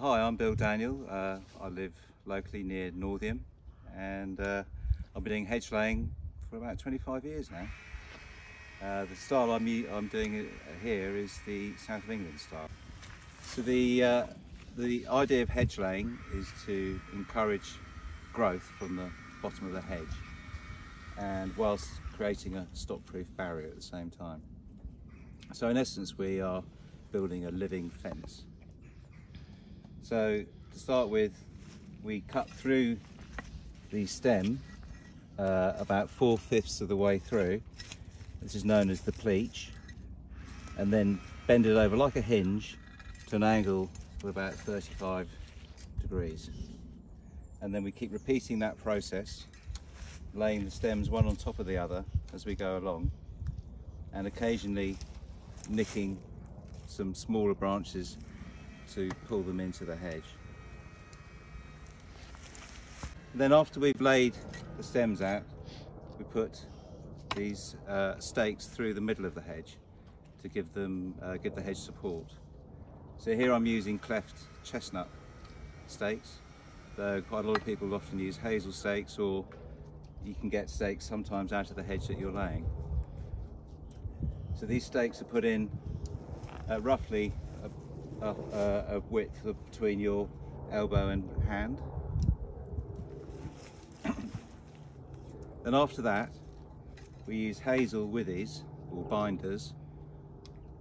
Hi, I'm Bill Daniel. I live locally near Northiam, and I've been doing hedge laying for about 25 years now. The style I'm doing here is the South of England style. So the idea of hedge laying is to encourage growth from the bottom of the hedge, and whilst creating a stop-proof barrier at the same time. So in essence, we are building a living fence. So to start with, we cut through the stem about 4/5 of the way through. This is known as the pleach, and then bend it over like a hinge to an angle of about 35 degrees. And then we keep repeating that process, laying the stems one on top of the other as we go along, and occasionally nicking some smaller branches to pull them into the hedge. Then after we've laid the stems out, we put these stakes through the middle of the hedge to give the hedge support. So here I'm using cleft chestnut stakes, though quite a lot of people often use hazel stakes, or you can get stakes sometimes out of the hedge that you're laying. So these stakes are put in at roughly a width between your elbow and hand. Then after that, we use hazel withies or binders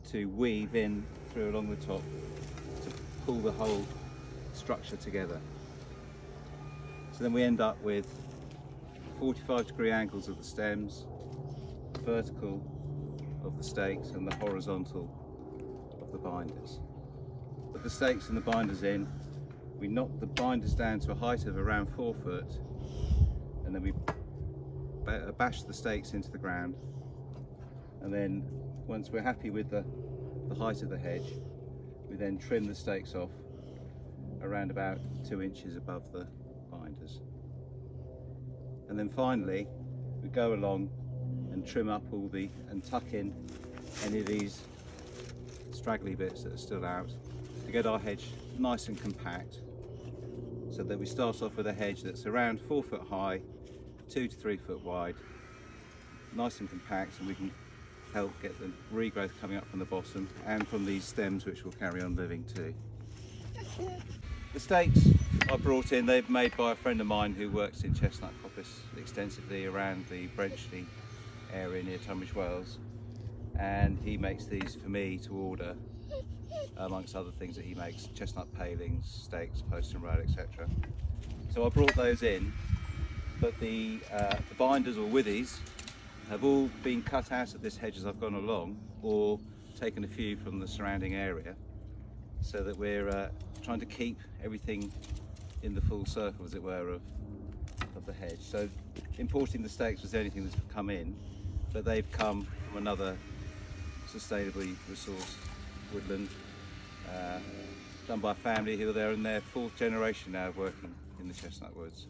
to weave in through along the top to pull the whole structure together. So then we end up with 45-degree angles of the stems, vertical of the stakes, and the horizontal of the binders. Put the stakes and the binders in, we knock the binders down to a height of around 4 foot, and then we bash the stakes into the ground, and then once we're happy with the height of the hedge, we then trim the stakes off around about 2 inches above the binders. And then finally we go along and trim up and tuck in any of these straggly bits that are still out to get our hedge nice and compact, so that we start off with a hedge that's around 4 foot high, 2 to 3 foot wide, nice and compact, and we can help get the regrowth coming up from the bottom and from these stems, which will carry on living too. The stakes I brought in, they're made by a friend of mine who works in chestnut coppice extensively around the Brenchley area near Tunbridge Wells, and he makes these for me to order, amongst other things that he makes: chestnut palings, stakes, post and rail, etc. So I brought those in, but the binders or withies have all been cut out of this hedge as I've gone along, or taken a few from the surrounding area, so that we're trying to keep everything in the full circle, as it were, of the hedge. So importing the stakes was the only thing that's come in, but they've come from another sustainably resourced woodland, done by a family who are there in their 4th generation now of working in the chestnut woods.